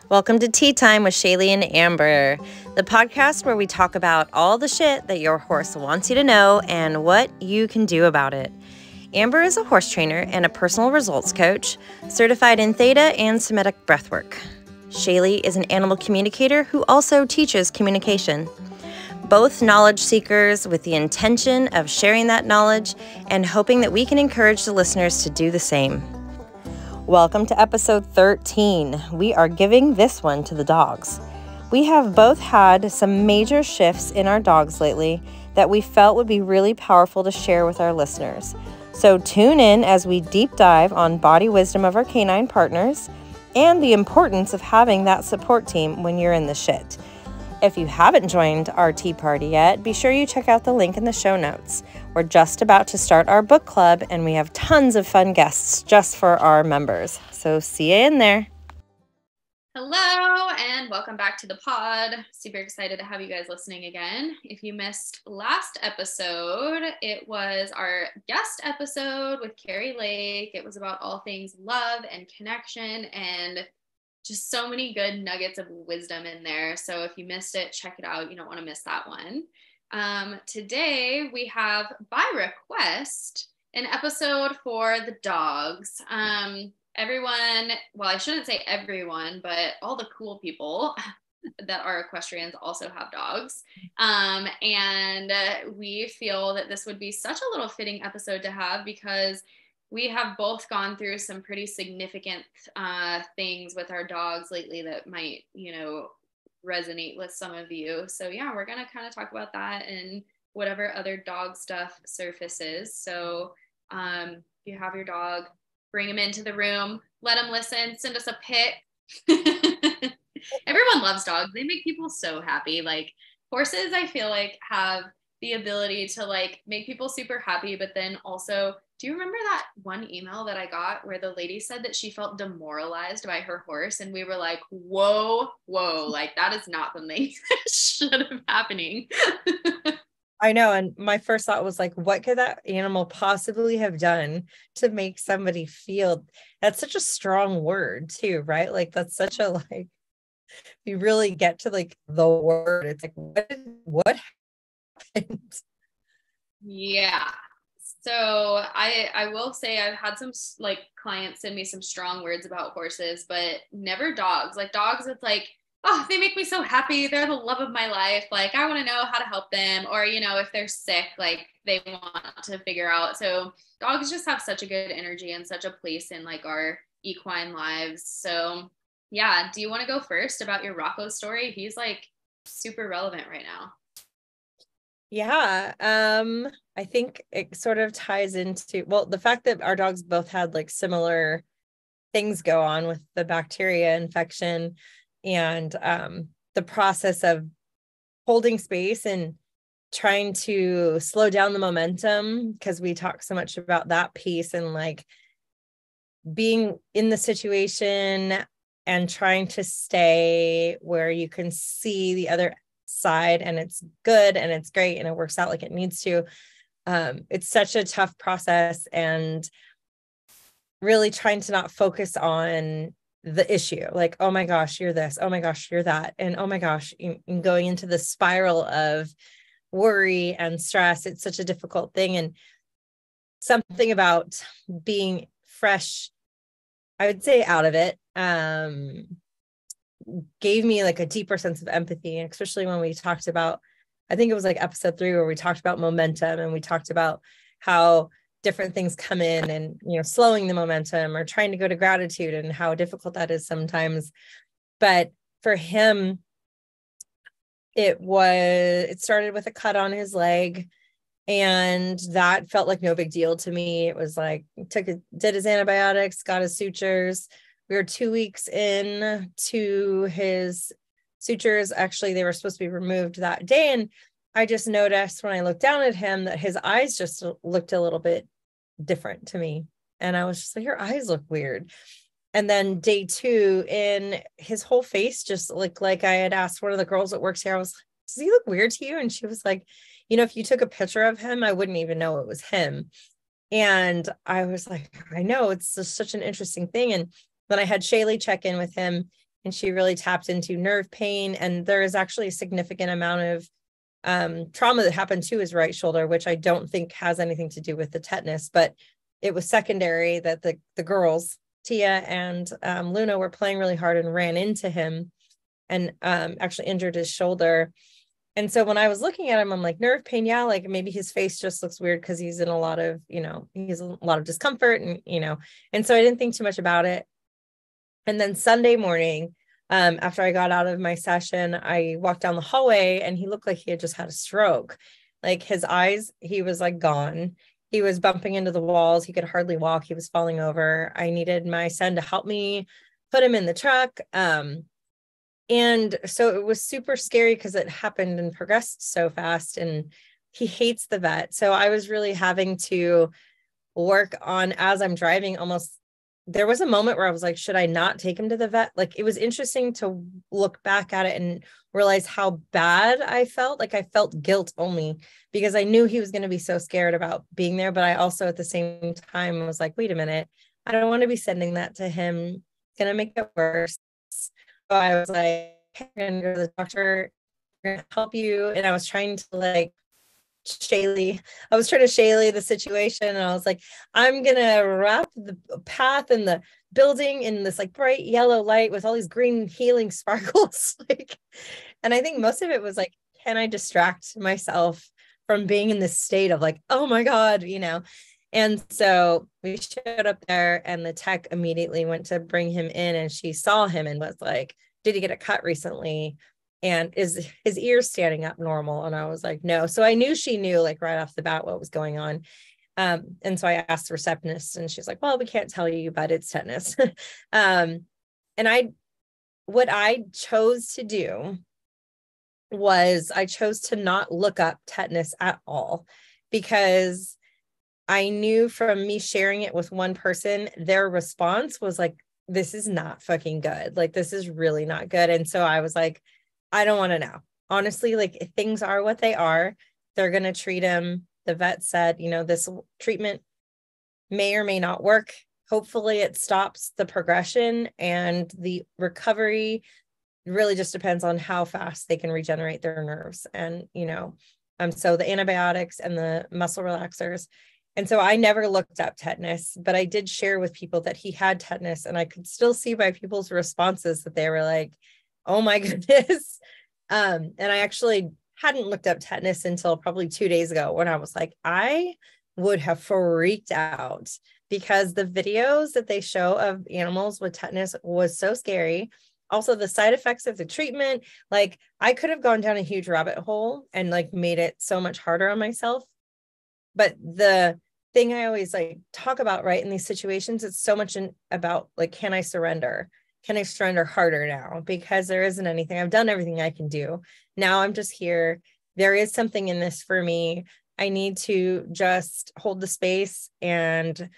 Welcome to Tea Time with Shaylee and Amber, the podcast where we talk about all the shit that your horse wants you to know and what you can do about it. Amber is a horse trainer and a personal results coach, certified in Theta and Semitic breathwork. Shaylee is an animal communicator who also teaches communication. Both knowledge seekers with the intention of sharing that knowledge and hoping that we can encourage the listeners to do the same. Welcome to episode 13. We are giving this one to the dogs. We have both had some major shifts in our dogs lately that we felt would be really powerful to share with our listeners. So tune in as we deep dive on body wisdom of our canine partners and the importance of having that support team when you're in the shit. If you haven't joined our tea party yet, be sure you check out the link in the show notes. We're just about to start our book club, and we have tons of fun guests just for our members. So see you in there. Hello, and welcome back to the pod. Super excited to have you guys listening again. If you missed last episode, it was our guest episode with Carrie Lake. It was about all things love and connection and just so many good nuggets of wisdom in there. So if you missed it, check it out. You don't want to miss that one. Today we have by request an episode for the dogs. Everyone, well, I shouldn't say everyone, but all the cool people that are equestrians also have dogs. And we feel that this would be such a little fitting episode to have because we have both gone through some pretty significant things with our dogs lately that might, resonate with some of you. So yeah, we're going to kind of talk about that and whatever other dog stuff surfaces. So if you have your dog, bring him into the room, let him listen, send us a pic. Everyone loves dogs. They make people so happy. Like horses, I feel like have the ability to like make people super happy, but then also, do you remember that one email that I got where the lady said that she felt demoralized by her horse? And we were like, whoa, like that is not something that should have happening. I know. And my first thought was like, what could that animal possibly have done to make somebody feel? That's such a strong word too, right? Like that's such a, like, if you really get to like the word, it's like, what happened? Yeah. So I will say I've had some like clients send me some strong words about horses, but never dogs. Like dogs, it's like, oh, they make me so happy. They're the love of my life. Like I want to know how to help them, or if they're sick, like they want to figure out. So dogs just have such a good energy and such a place in like our equine lives. So yeah, do you want to go first about your Rocco story? He's like super relevant right now. Yeah. I think it sort of ties into, well, the fact that our dogs both had like similar things go on with the bacteria infection and the process of holding space and trying to slow down the momentum, because we talk so much about that piece and like being in the situation and trying to stay where you can see the other side and it's good and it's great and it works out like it needs to. It's such a tough process, and really trying to not focus on the issue. Like, oh my gosh, you're this. Oh my gosh, you're that. And oh my gosh, and going into the spiral of worry and stress. It's such a difficult thing. And something about being fresh, I would say, out of it, gave me like a deeper sense of empathy, especially when we talked about, I think it was like episode 3 where we talked about momentum and we talked about how different things come in and, slowing the momentum or trying to go to gratitude and how difficult that is sometimes. But for him, it started with a cut on his leg, and that felt like no big deal to me. It was like, did his antibiotics, got his sutures. We were 2 weeks in to his sutures. Actually, they were supposed to be removed that day. And I just noticed when I looked down at him that his eyes just looked a little bit different to me. And I was just like, your eyes look weird. And then day 2 in, his whole face just looked like I had asked one of the girls that works here, I was like, does he look weird to you? And she was like, if you took a picture of him, I wouldn't even know it was him. And I was like, I know, it's just such an interesting thing. And then I had Shaylee check in with him and she really tapped into nerve pain. And there is actually a significant amount of trauma that happened to his right shoulder, which I don't think has anything to do with the tetanus, but it was secondary that the girls, Tia and Luna, were playing really hard and ran into him and actually injured his shoulder. And so when I was looking at him, I'm like, nerve pain, yeah, like maybe his face just looks weird because he's in a lot of, he's a lot of discomfort and so I didn't think too much about it. And then Sunday morning, after I got out of my session, I walked down the hallway and he looked like he had just had a stroke. Like his eyes, he was like gone. He was bumping into the walls. He could hardly walk. He was falling over. I needed my son to help me put him in the truck. And so it was super scary because it happened and progressed so fast, and he hates the vet. So I was really having to work on, as I'm driving, almost, there was a moment where I was like, should I not take him to the vet? Like, it was interesting to look back at it and realize how bad I felt. Like, I felt guilt only because I knew he was going to be so scared about being there. But I also at the same time was like, wait a minute, I don't want to be sending that to him. It's going to make it worse. So I was like, I'm going to go to the doctor. We're going to help you. And I was trying to like Shaylee the situation, and I was like, I'm gonna wrap the path and the building in this like bright yellow light with all these green healing sparkles. Like, and I think most of it was like, can I distract myself from being in this state of like, oh my God, And so we showed up there, and the tech immediately went to bring him in, and she saw him and was like, did he get a cut recently? And is his ears standing up normal? And I was like, no. So I knew she knew like right off the bat what was going on. And so I asked the receptionist, and she's like, well, we can't tell you, but it's tetanus. And what I chose to do was I chose to not look up tetanus at all, because I knew from me sharing it with one person, their response was like, this is not fucking good. Like, this is really not good. And so I was like, I don't want to know. Honestly, like, if things are what they are, they're going to treat him. The vet said, this treatment may or may not work. Hopefully it stops the progression, and the recovery really just depends on how fast they can regenerate their nerves. And, so the antibiotics and the muscle relaxers. And so I never looked up tetanus, but I did share with people that he had tetanus, and I could still see by people's responses that they were like, oh my goodness. And I actually hadn't looked up tetanus until probably 2 days ago, when I was like, I would have freaked out, because the videos that they show of animals with tetanus was so scary. Also, the side effects of the treatment, like, I could have gone down a huge rabbit hole and like made it so much harder on myself. But the thing I always like talk about, right, in these situations, it's so much about like, can I surrender? Can I surrender harder now? Because there isn't anything. I've done everything I can do. Now I'm just here. There is something in this for me. I need to just hold the space. And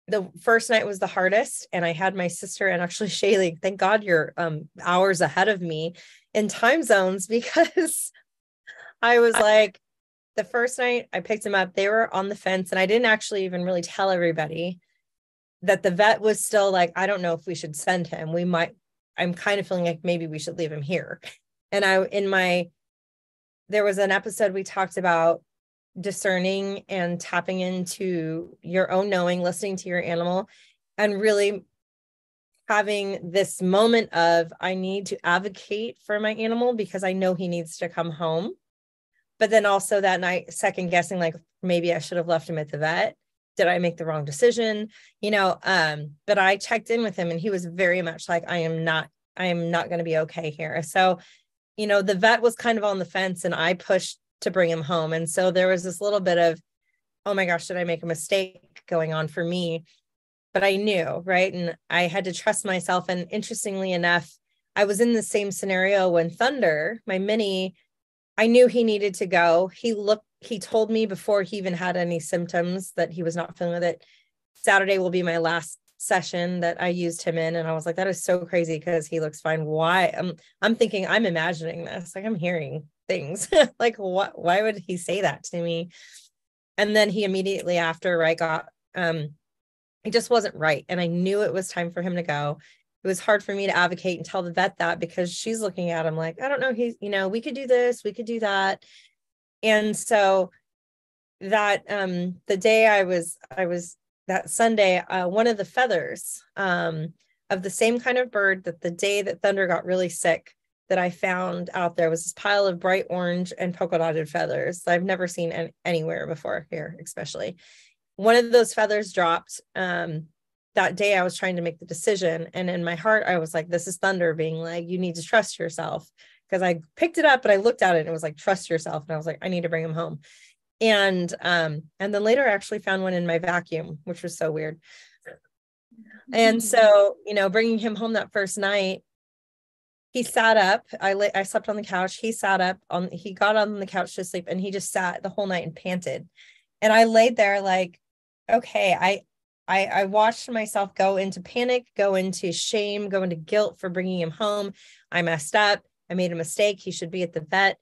the first night was the hardest. And I had my sister, and actually Shaylee, thank God you're hours ahead of me in time zones, because I was like, the first night I picked him up, they were on the fence, and I didn't actually even really tell everybody that the vet was still like, I don't know if we should send him. I'm kind of feeling like maybe we should leave him here. And there was an episode we talked about discerning and tapping into your own knowing, listening to your animal, and really having this moment of, I need to advocate for my animal because I know he needs to come home. But then also that night, second guessing, like, maybe I should have left him at the vet. Did I make the wrong decision? But I checked in with him, and he was very much like, I am not going to be okay here. So, the vet was kind of on the fence, and I pushed to bring him home. And so there was this little bit of, oh my gosh, did I make a mistake going on for me? But I knew, right? And I had to trust myself. And interestingly enough, I was in the same scenario when Thunder, my mini, I knew he needed to go. He told me before he even had any symptoms that he was not feeling with it. Saturday will be my last session that I used him in. And I was like, that is so crazy, because he looks fine. Why? I'm thinking, I'm imagining this, like, I'm hearing things like, what, why would he say that to me? And then he immediately after, right, got, it just wasn't right. And I knew it was time for him to go. it was hard for me to advocate and tell the vet that, because she's looking at him like, I don't know, he's, we could do this, we could do that. And so that the day I was that Sunday, one of the feathers of the same kind of bird that the day that Thunder got really sick, that I found out there, was this pile of bright orange and polka dotted feathers that I've never seen anywhere before, here especially. One of those feathers dropped that day. I was trying to make the decision, and in my heart I was like, this is Thunder being like, you need to trust yourself, because I picked it up and I looked at it and it was like, trust yourself, and I was like, I need to bring him home. And then later I actually found one in my vacuum, which was so weird. And so, bringing him home that first night, he sat up. I slept on the couch. He sat up he got on the couch to sleep, and he just sat the whole night and panted. And I laid there like, okay, I watched myself go into panic, go into shame, go into guilt for bringing him home. I messed up. I made a mistake. He should be at the vet.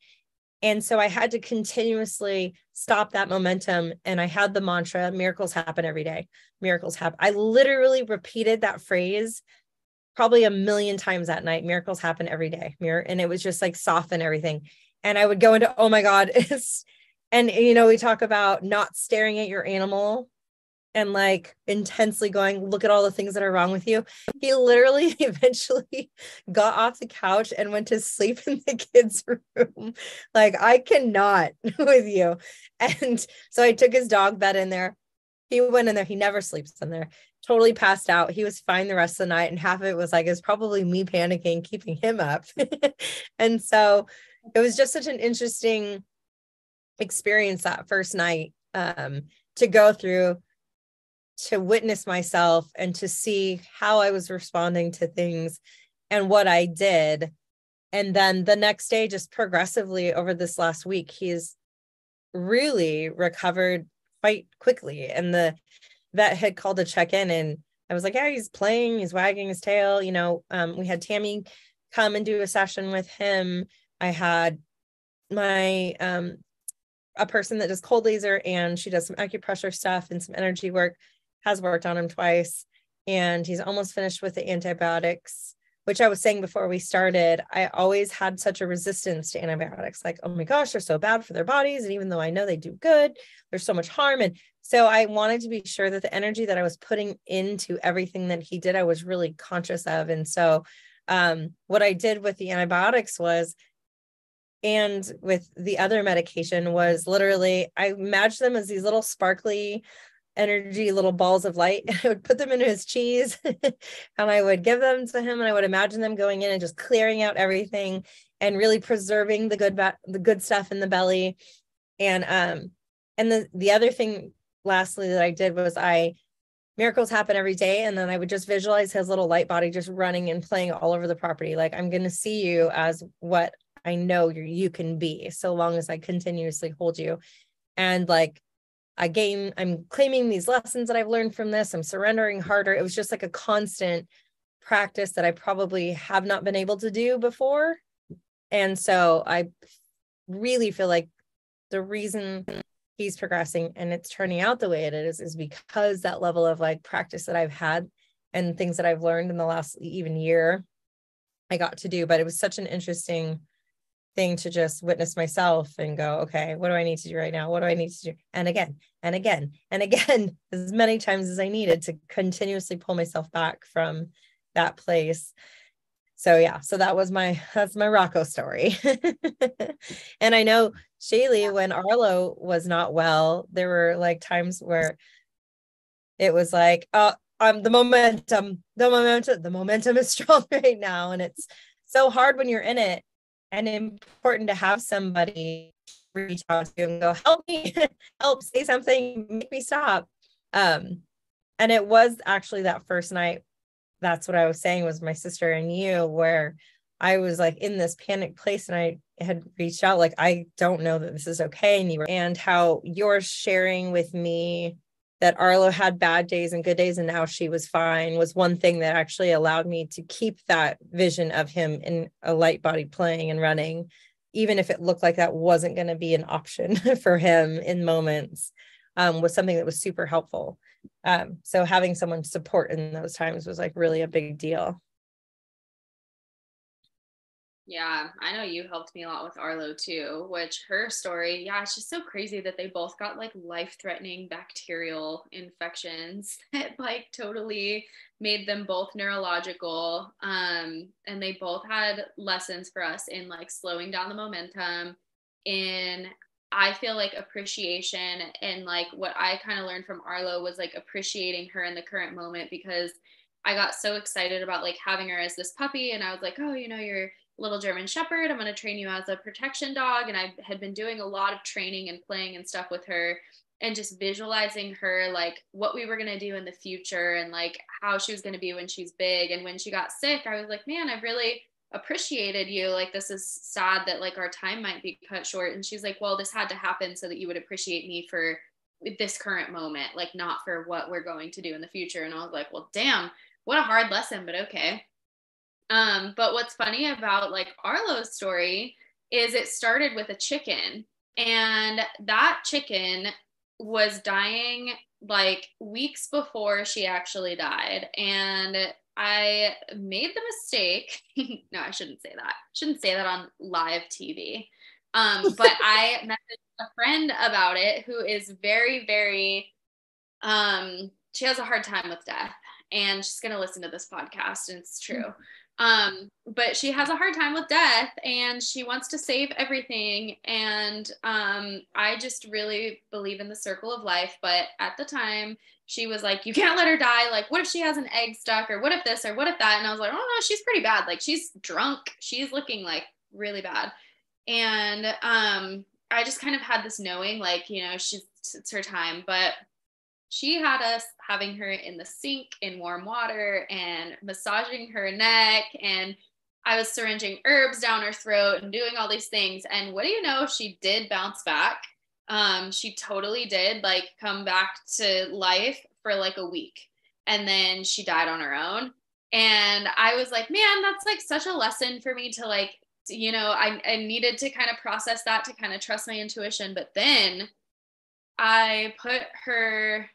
And so I had to continuously stop that momentum. And I had the mantra, miracles happen every day. Miracles happen. I literally repeated that phrase probably 1,000,000 times that night. Miracles happen every day. And it was just like soften everything. And I would go into, oh my God. And, we talk about not staring at your animal and like intensely going, look at all the things that are wrong with you. He literally eventually got off the couch and went to sleep in the kids' room. Like, I cannot with you. And so I took his dog bed in there. He went in there. He never sleeps in there. Totally passed out. He was fine the rest of the night. And half of it was like, it's probably me panicking, keeping him up. And so it was just such an interesting experience that first night to go through, to witness myself and to see how I was responding to things and what I did. And then the next day, just progressively over this last week, he's really recovered quite quickly. And the vet had called to check in, and I was like, yeah, he's playing, he's wagging his tail. We had Tammy come and do a session with him. I had my, a person that does cold laser, and she does some acupressure stuff and some energy work, has worked on him twice, and he's almost finished with the antibiotics, which I was saying before we started, I always had such a resistance to antibiotics. Like, oh my gosh, they're so bad for their bodies. And even though I know they do good, there's so much harm. And so I wanted to be sure that the energy that I was putting into everything that he did, I was really conscious of. And so what I did with the antibiotics was, and with the other medication, was literally, I imagined them as these little sparkly energy little balls of light. I would put them in his cheese and I would give them to him, and I would imagine them going in and just clearing out everything and really preserving the good stuff in the belly. And the other thing lastly that I did was miracles happen every day, and then I would just visualize his little light body just running and playing all over the property. Like, I'm going to see you as what I know you can be, so long as I continuously hold you. And like, I'm claiming these lessons that I've learned from this. I'm surrendering harder. It was just like a constant practice that I probably have not been able to do before. And so I really feel like the reason he's progressing and it's turning out the way it is because that level of like practice that I've had and things that I've learned in the last even year I got to do. But it was such an interesting thing to just witness myself and go, okay, what do I need to do right now? What do I need to do? And again, and again, and again, as many times as I needed to continuously pull myself back from that place. So yeah, so that's my Rocco story. And I know, Shaylee, when Arlo was not well, there were like times where it was like, the momentum is strong right now. And it's so hard when you're in it, and important to have somebody reach out to you and go, help me, help, say something, make me stop. And it was actually that first night, that's what I was saying, was my sister and you, where I was like in this panic place, and I had reached out like, I don't know that this is okay. And how you're sharing with me that Arlo had bad days and good days, and now she was fine, was one thing that actually allowed me to keep that vision of him in a light body playing and running, even if it looked like that wasn't going to be an option for him in moments, was something that was super helpful. So having someone support in those times was like really a big deal. Yeah, I know you helped me a lot with Arlo too, which her story, yeah, it's just so crazy that they both got like life-threatening bacterial infections that like totally made them both neurological. And they both had lessons for us in like slowing down the momentum, in I feel like appreciation, and like what I kind of learned from Arlo was like appreciating her in the current moment, because I got so excited about like having her as this puppy, and I was like, oh, you're little German Shepherd. I'm going to train you as a protection dog. And I had been doing a lot of training and playing and stuff with her, and just visualizing her, like what we were going to do in the future, and like how she was going to be when she's big. And when she got sick, I was like, man, I've really appreciated you. Like, this is sad that like our time might be cut short. And she's like, well, this had to happen so that you would appreciate me for this current moment, like not for what we're going to do in the future. And I was like, well, damn, what a hard lesson, but okay. But what's funny about like Arlo's story is it started with a chicken, and that chicken was dying like weeks before she actually died. And I made the mistake. No, I shouldn't say that. Shouldn't say that on live TV. But I messaged a friend about it who is very, very, she has a hard time with death, and she's going to listen to this podcast, and it's true. But she has a hard time with death, and she wants to save everything. And I just really believe in the circle of life. But at the time, she was like, you can't let her die. Like, what if she has an egg stuck, or what if this, or what if that? And I was like, oh no, she's pretty bad. Like, she's drunk. She's looking like really bad. And I just kind of had this knowing, like, it's her time. But she had us having her in the sink in warm water and massaging her neck, and I was syringing herbs down her throat and doing all these things. And what do you know? She did bounce back. She totally did like come back to life for like a week, and then she died on her own. And I was like, man, that's like such a lesson for me to like, I needed to kind of process that, to kind of trust my intuition. But then I put her,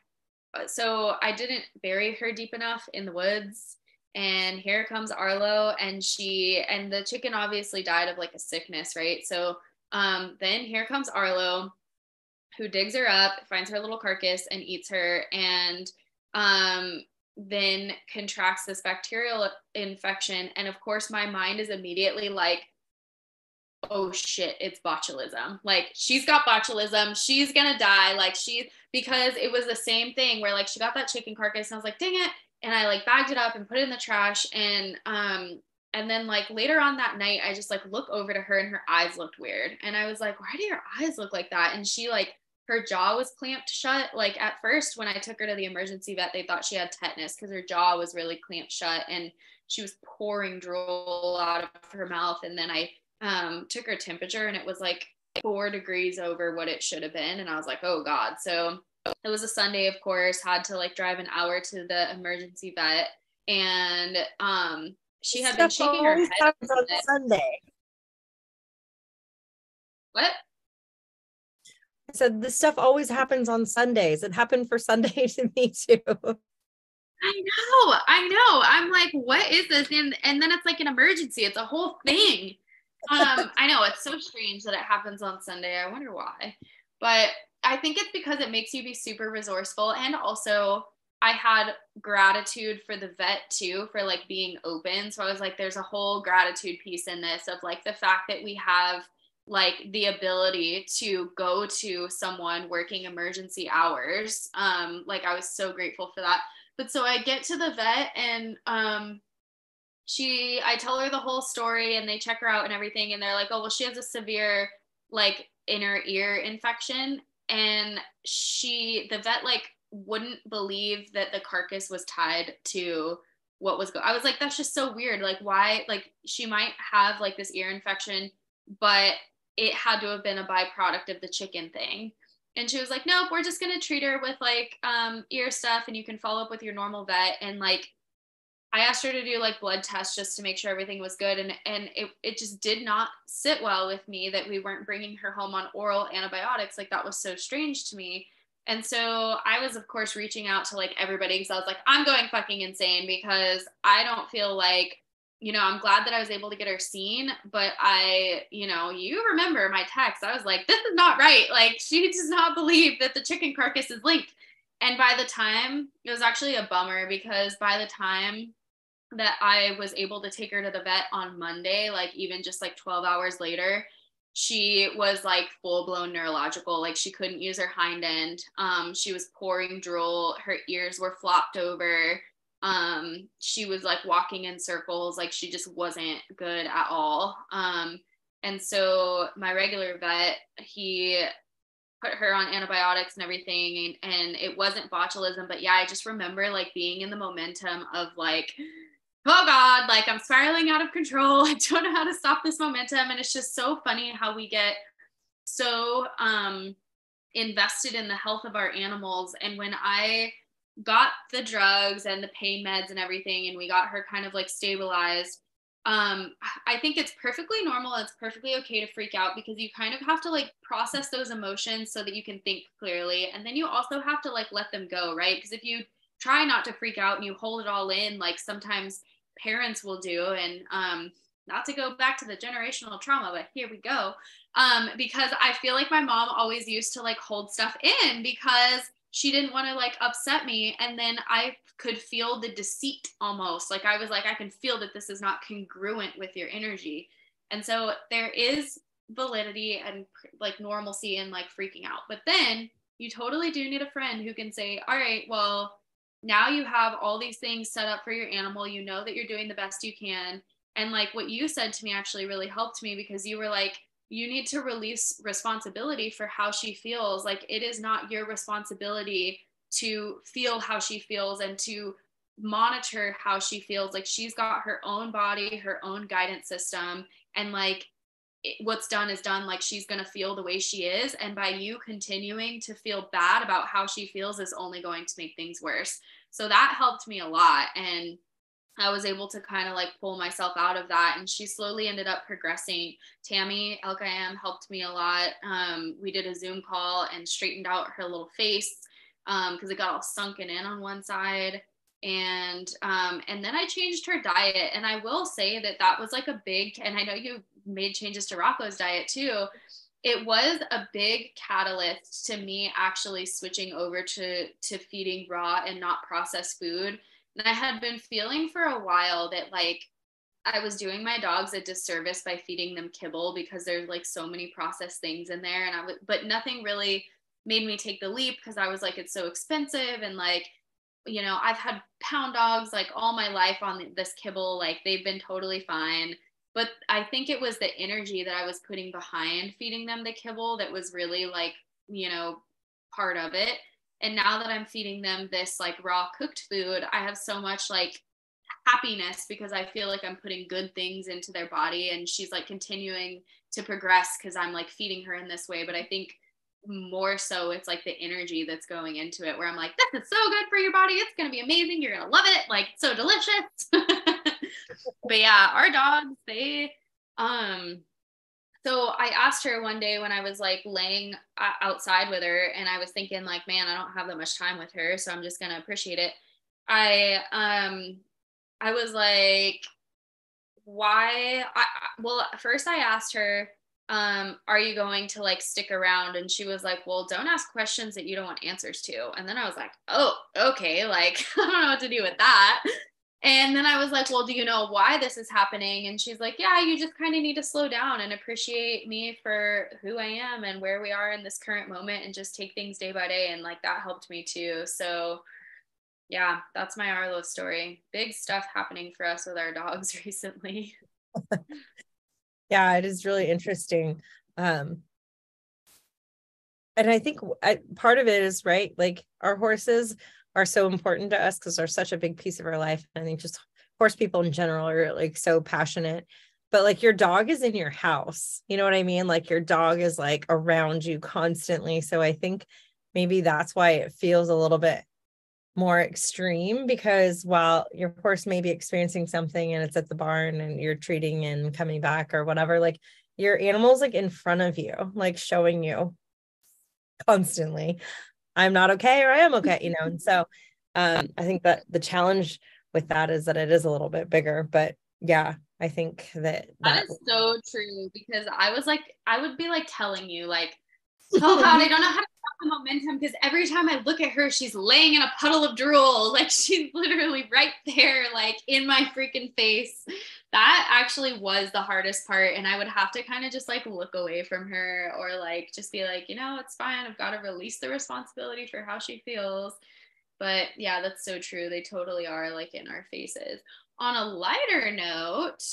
so I didn't bury her deep enough in the woods. And here comes Arlo, and the chicken obviously died of like a sickness, right? So then here comes Arlo, who digs her up, finds her little carcass, and eats her. And then contracts this bacterial infection. And of course, my mind is immediately like, oh shit, it's botulism. Like, she's got botulism. She's gonna die. Like, because it was the same thing where like she got that chicken carcass, and I was like, dang it. And I like bagged it up and put it in the trash. And then like later on that night, I just like look over to her, and her eyes looked weird. And I was like, why do your eyes look like that? And she like, her jaw was clamped shut. Like, at first when I took her to the emergency vet, they thought she had tetanus because her jaw was really clamped shut, and she was pouring drool out of her mouth. And then I took her temperature, and it was like 4 degrees over what it should have been. And I was like, oh God. So it was a Sunday, of course, had to like drive an hour to the emergency vet. And she had been shaking her head on Sunday. What? I said, this stuff always happens on Sundays. It happened for Sunday to me too. I know. I'm like, what is this? And then it's like an emergency. It's a whole thing. I know, it's so strange that it happens on Sunday. I wonder why. But I think it's because it makes you be super resourceful. And also, I had gratitude for the vet too, for like being open. So I was like, there's a whole gratitude piece in this, of like the fact that we have like the ability to go to someone working emergency hours. Like, I was so grateful for that. But so I get to the vet, and I tell her the whole story, and they check her out and everything. And they're like, oh, well, she has a severe like inner ear infection. And the vet like wouldn't believe that the carcass was tied to what was I was like, that's just so weird. Like, why? Like, she might have like this ear infection, but it had to have been a byproduct of the chicken thing. And she was like, nope, we're just going to treat her with like ear stuff, and you can follow up with your normal vet. And like, I asked her to do like blood tests just to make sure everything was good. And it just did not sit well with me that we weren't bringing her home on oral antibiotics. Like, that was so strange to me. And so I was, of course, reaching out to like everybody, because I was like, I'm going fucking insane, because I don't feel like I'm glad that I was able to get her seen, but you remember my text. I was like, this is not right. Like, she does not believe that the chicken carcass is linked. And by the time, it was actually a bummer, because by the time that I was able to take her to the vet on Monday, like even just like 12 hours later, she was like full blown neurological. Like, she couldn't use her hind end. She was pouring drool. Her ears were flopped over. She was like walking in circles. Like, she just wasn't good at all. And so my regular vet, he put her on antibiotics and everything, and it wasn't botulism, but yeah, I just remember like being in the momentum of like, oh God, like I'm spiraling out of control. I don't know how to stop this momentum. And it's just so funny how we get so invested in the health of our animals. And when I got the drugs and the pain meds and everything, and we got her kind of like stabilized, I think it's perfectly normal. It's perfectly okay to freak out, because you kind of have to like process those emotions so that you can think clearly. And then you also have to like let them go, right? Because if you try not to freak out and you hold it all in, like sometimes parents will do, and not to go back to the generational trauma, but here we go. Because I feel like my mom always used to like hold stuff in because she didn't want to like upset me. And then I could feel the deceit almost. Like, I was like, I can feel that this is not congruent with your energy. And so there is validity and like normalcy in like freaking out. But then you totally do need a friend who can say, all right, well, now you have all these things set up for your animal. You know that you're doing the best you can. And like what you said to me actually really helped me, because you were like, you need to release responsibility for how she feels. Like, it is not your responsibility to feel how she feels and to monitor how she feels. Like, she's got her own body, her own guidance system, and like what's done is done. Like, she's going to feel the way she is. And by you continuing to feel bad about how she feels is only going to make things worse. So that helped me a lot. And I was able to kind of like pull myself out of that. And she slowly ended up progressing. Tammy LKM helped me a lot. We did a Zoom call and straightened out her little face because it got all sunken in on one side. And then I changed her diet. And I will say that that was like a big, and I know you made changes to Rocco's diet too. It was a big catalyst to me actually switching over to feeding raw and not processed food. And I had been feeling for a while that like I was doing my dogs a disservice by feeding them kibble, because there's like so many processed things in there. And but nothing really made me take the leap, because I was like, it's so expensive. And like, I've had pound dogs like all my life on this kibble. Like, they've been totally fine. But I think it was the energy that I was putting behind feeding them the kibble that was really like, part of it. And now that I'm feeding them this like raw cooked food, I have so much like happiness, because I feel like I'm putting good things into their body, and she's like continuing to progress because I'm like feeding her in this way. But I think more so it's like the energy that's going into it, where I'm like, this is so good for your body. It's going to be amazing. You're going to love it. Like, so delicious. But yeah, our dogs, they, so I asked her one day when I was like laying outside with her, and I was thinking like, man, I don't have that much time with her, so I'm just going to appreciate it. I was like, why? Well, first I asked her, are you going to like stick around? And she was like, well, don't ask questions that you don't want answers to. And then I was like, oh, okay. Like, I don't know what to do with that. And then I was like, well, do you know why this is happening? And she's like, yeah, you just kind of need to slow down and appreciate me for who I am and where we are in this current moment, and just take things day by day. And like, that helped me too. So yeah, that's my Arlo story. Big stuff happening for us with our dogs recently. Yeah, it is really interesting. And I think part of it is, right, like our horses are so important to us because they're such a big piece of our life. And I think just horse people in general are like so passionate. But like, your dog is in your house, you know what I mean? Like, your dog is like around you constantly. So I think maybe that's why it feels a little bit more extreme, because while your horse may be experiencing something and it's at the barn and you're treating and coming back or whatever, like your animal's like in front of you, like showing you constantly, I'm not okay, or I am okay, And so I think that the challenge with that is that it is a little bit bigger, but Yeah, I think that That is so true because I would be like telling you, like, oh God, I don't know how to stop the momentum because every time I look at her, she's laying in a puddle of drool. Like she's literally right there, like in my freaking face. That actually was the hardest part. And I would have to kind of just like look away from her or like just be like, it's fine. I've got to release the responsibility for how she feels. But yeah, that's so true. They totally are like in our faces. On a lighter note,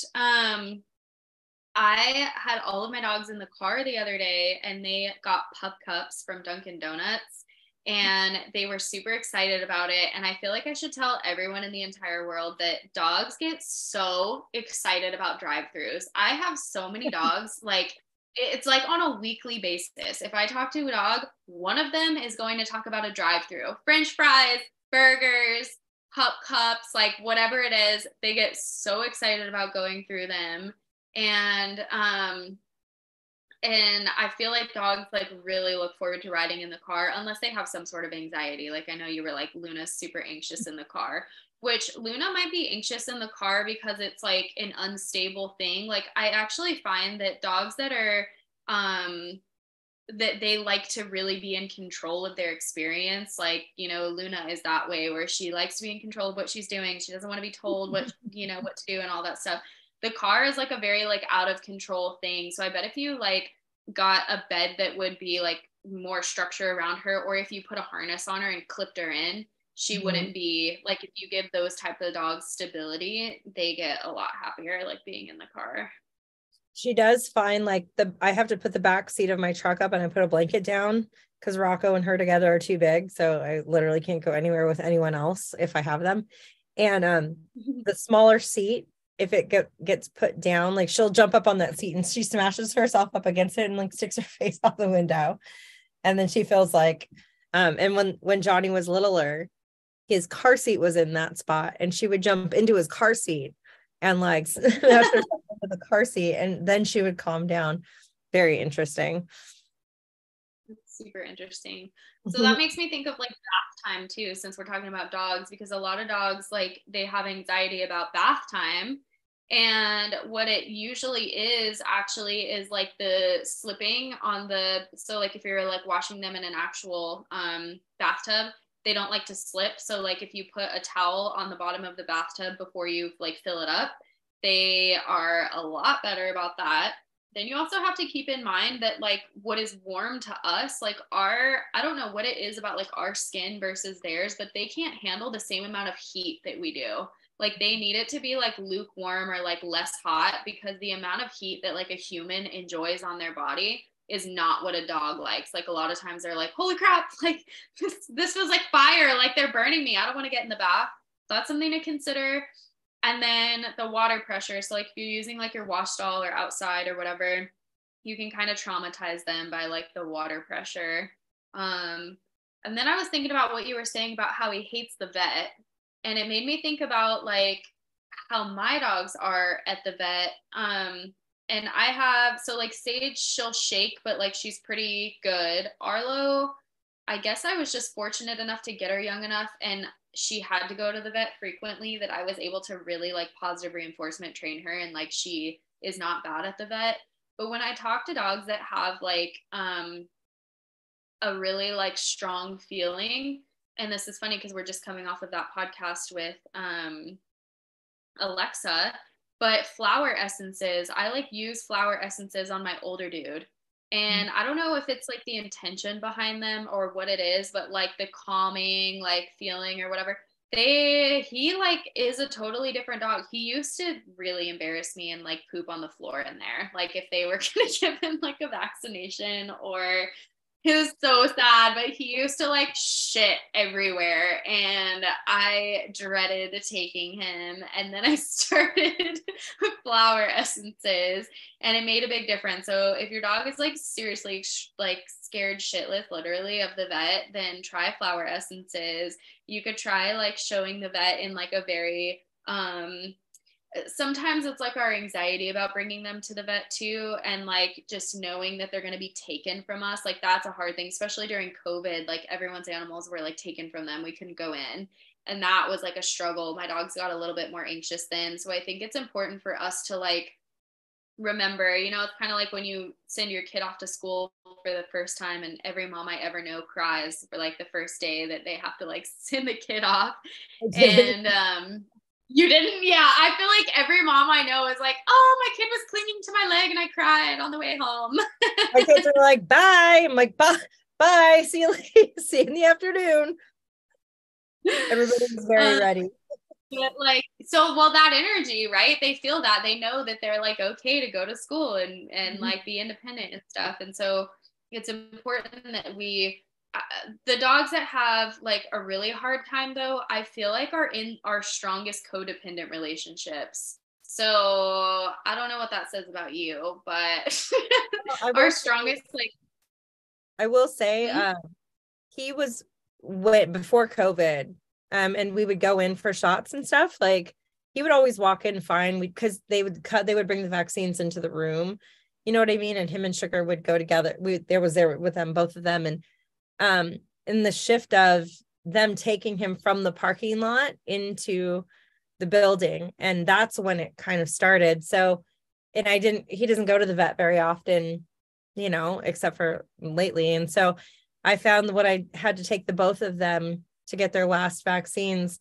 I had all of my dogs in the car the other day and they got pup cups from Dunkin' Donuts and they were super excited about it. And I feel like I should tell everyone in the entire world that dogs get so excited about drive-throughs. I have so many dogs, like it's like on a weekly basis. If I talk to a dog, one of them is going to talk about a drive-through, French fries, burgers, pup cups, like whatever it is, they get so excited about going through them and and I feel like dogs like really look forward to riding in the car unless they have some sort of anxiety. Like I know you were like Luna's super anxious in the car, which Luna might be anxious in the car because it's like an unstable thing. Like I actually find that dogs that are that they like to really be in control of their experience. Like, Luna is that way where she likes to be in control of what she's doing. She doesn't want to be told what to do and all that stuff. The car is like a very like out of control thing. So I bet if you like got a bed that would be like more structure around her, or if you put a harness on her and clipped her in, she wouldn't be like, if you give those type of dogs stability, they get a lot happier like being in the car. She does find like I have to put the back seat of my truck up and I put a blanket down because Rocco and her together are too big. So I literally can't go anywhere with anyone else if I have them. And the smaller seat, if it gets put down, like she'll jump up on that seat and she smashes herself up against it and like sticks her face out the window. And then she feels like, and when Johnny was littler, his car seat was in that spot and she would jump into his car seat and like smash herself into the car seat and then she would calm down. Very interesting. Super interesting. So that makes me think of like bath time too, since we're talking about dogs, because a lot of dogs like they have anxiety about bath time. And what it usually is actually is like the slipping on so like if you're like washing them in an actual bathtub, they don't like to slip. So like if you put a towel on the bottom of the bathtub before you like fill it up, they are a lot better about that. Then you also have to keep in mind that like what is warm to us, like I don't know what it is about like our skin versus theirs, but they can't handle the same amount of heat that we do. Like they need it to be like lukewarm or like less hot because the amount of heat that like a human enjoys on their body is not what a dog likes. Like a lot of times they're like, holy crap, like this was like fire, like they're burning me. I don't want to get in the bath. So that's something to consider. And then the water pressure. So like if you're using like your wash stall or outside or whatever, you can kind of traumatize them by like the water pressure. And then I was thinking about what you were saying about how he hates the vet. And it made me think about like how my dogs are at the vet. And I have, so like Sage, she'll shake, but like she's pretty good. Arlo, I guess I was just fortunate enough to get her young enough and she had to go to the vet frequently that I was able to really like positive reinforcement train her and like she is not bad at the vet. But when I talk to dogs that have like a really like strong feeling, and this is funny because we're just coming off of that podcast with Alexa, but flower essences, I like use flower essences on my older dude. And I don't know if it's like the intention behind them or what it is, but like the calming like feeling or whatever. He like is a totally different dog. He used to really embarrass me and like poop on the floor in there. Like if they were gonna give him like a vaccination or he was so sad, but he used to like shit everywhere and I dreaded taking him. And then I started with flower essences and it made a big difference. So if your dog is like seriously like scared shitless literally of the vet, then try flower essences. You could try like showing the vet in like a very sometimes it's like our anxiety about bringing them to the vet too, and like just knowing that they're going to be taken from us, like that's a hard thing, especially during COVID. Like everyone's animals were like taken from them, we couldn't go in, And that was like a struggle. My dogs got a little bit more anxious then. So I think it's important for us to like remember, you know, it's kind of like when you send your kid off to school for the first time and every mom I ever know cries for like the first day that they have to like send the kid off. And you didn't? Yeah, I feel like every mom I know is like, oh, my kid was clinging to my leg and I cried on the way home. My kids are like, bye. I'm like, bye. See you later. See you in the afternoon. Everybody's very ready. But like, so, well, that energy, right? They feel that, they know that they're like okay to go to school and like be independent and stuff. And so it's important that we the dogs that have like a really hard time though, I feel like are in our strongest codependent relationships. So I don't know what that says about you, but our strongest, like, I will say, he was before COVID, and we would go in for shots and stuff. Like he would always walk in fine because they would bring the vaccines into the room. You know what I mean? And him and Sugar would go together. There with them, both of them. And in the shift of them taking him from the parking lot into the building, and that's when it kind of started. So, and he doesn't go to the vet very often, you know, except for lately. And so I found what I had to take the both of them to get their last vaccines.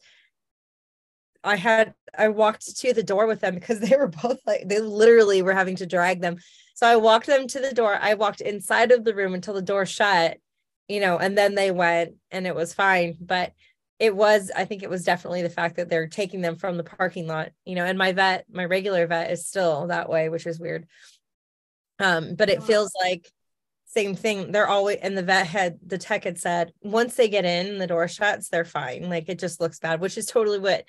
I walked to the door with them because they were both like, they literally were having to drag them. So I walked them to the door. I walked inside of the room until the door shut, you know, and then they went and it was fine. But I think it was definitely the fact that they're taking them from the parking lot, you know, and my regular vet is still that way, which is weird. But it feels like same thing. They're always, and the tech had said, once they get in and the door shuts, they're fine. Like it just looks bad, which is totally what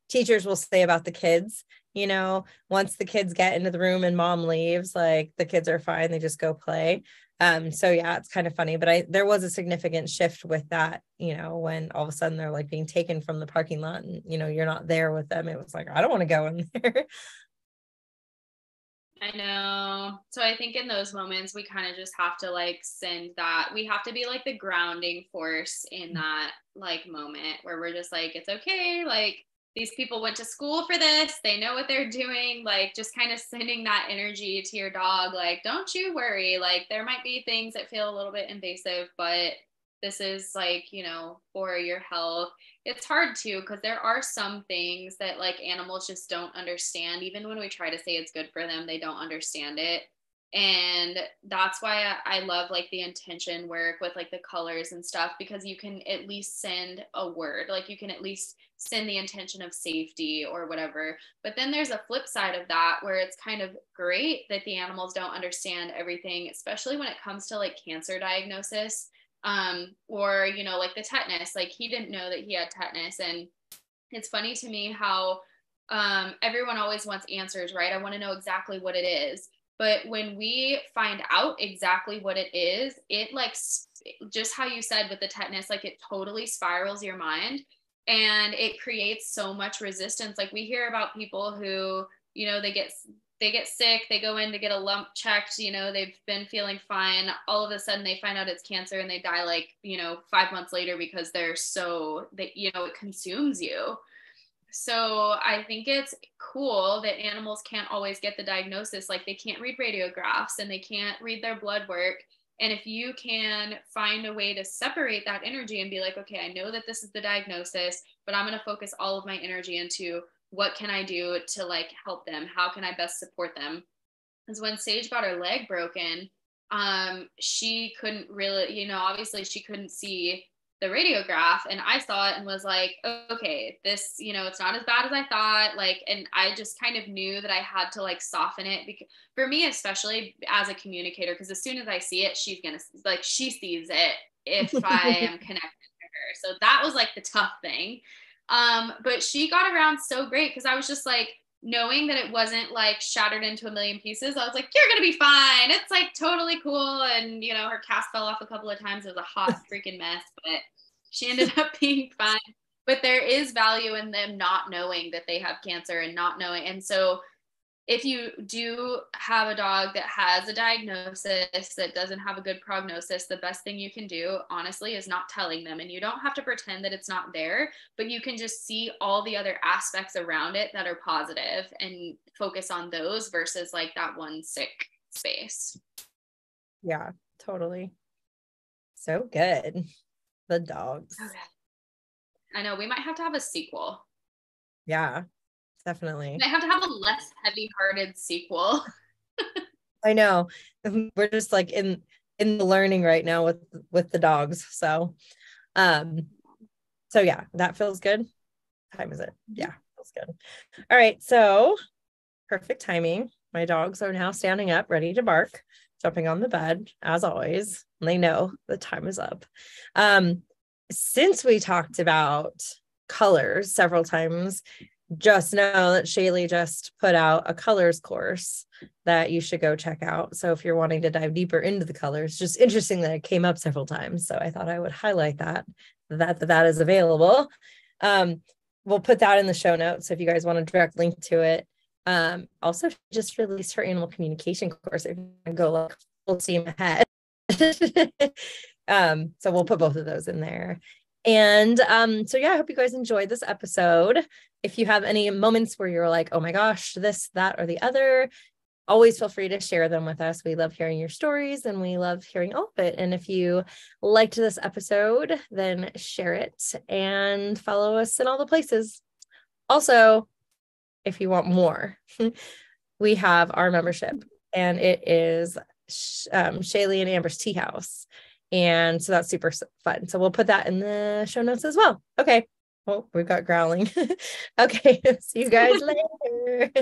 teachers will say about the kids. You know, once the kids get into the room and mom leaves, like the kids are fine. They just go play. So yeah, it's kind of funny, but there was a significant shift with that, you know, when all of a sudden they're like being taken from the parking lot and, you know, you're not there with them. It was like, I don't want to go in there. I know. So I think in those moments, we kind of just have to like we have to be like the grounding force in that like moment where we're just like, it's okay. Like these people went to school for this. They know what they're doing. Like just kind of sending that energy to your dog. Like, don't you worry. Like there might be things that feel a little bit invasive, but this is like, you know, for your health. It's hard too, because there are some things that like animals just don't understand. Even when we try to say it's good for them, they don't understand it. And that's why I love like the intention work with like the colors and stuff, because you can at least send a word, like you can at least send the intention of safety or whatever. But then there's a flip side of that where it's kind of great that the animals don't understand everything, especially when it comes to like cancer diagnosis, or, you know, like the tetanus. Like he didn't know that he had tetanus. And it's funny to me how everyone always wants answers, right? I want to know exactly what it is. But when we find out exactly what it is, it like just how you said with the tetanus, like it totally spirals your mind and it creates so much resistance. Like we hear about people who, you know, they get sick, they go in to get a lump checked, you know, they've been feeling fine. All of a sudden they find out it's cancer and they die like, you know, 5 months later because you know, it consumes you. So I think it's cool that animals can't always get the diagnosis. Like they can't read radiographs and they can't read their blood work. And if you can find a way to separate that energy and be like, okay, I know that this is the diagnosis, but I'm going to focus all of my energy into what can I do to like help them? How can I best support them? Because when Sage got her leg broken, she couldn't really, you know, obviously she couldn't see the radiograph, and I saw it and was like, okay, this, you know, it's not as bad as I thought. Like, and I just kind of knew that I had to like soften it, because for me, especially as a communicator, because as soon as I see it, she's gonna like, she sees it if I am connected to her. So that was like the tough thing. But she got around so great because I was just like, knowing that it wasn't like shattered into a million pieces, I was like, you're gonna be fine. It's like totally cool. And you know, her cast fell off a couple of times. It was a hot freaking mess, but she ended up being fine. But there is value in them not knowing that they have cancer and not knowing. And so if you do have a dog that has a diagnosis that doesn't have a good prognosis, the best thing you can do, honestly, is not telling them. And you don't have to pretend that it's not there, but you can just see all the other aspects around it that are positive and focus on those versus like that one sick space. Yeah, totally. So good. The dogs. Okay. I know we might have to have a sequel. Yeah, definitely. I have to have a less heavy-hearted sequel. I know. We're just like in the learning right now with the dogs. So yeah, that feels good. What time is it? Yeah, feels good. All right, so perfect timing. My dogs are now standing up, ready to bark, jumping on the bed as always. And they know the time is up. Since we talked about colors several times, just know that Shaylee just put out a colors course that you should go check out. So if you're wanting to dive deeper into the colors, just interesting that it came up several times. So I thought I would highlight that is available. We'll put that in the show notes. So if you guys want a direct link to it. Also she just released her animal communication course. If you can go like full steam ahead. So we'll put both of those in there. And so yeah, I hope you guys enjoyed this episode. If you have any moments where you're like, oh my gosh, this, that, or the other, always feel free to share them with us. We love hearing your stories and we love hearing all of it. And if you liked this episode, then share it and follow us in all the places. Also, if you want more, we have our membership and it is Shaylee and Amber's Tea House. And so that's super fun. So we'll put that in the show notes as well. Okay. Oh, we've got growling. Okay. See you guys later.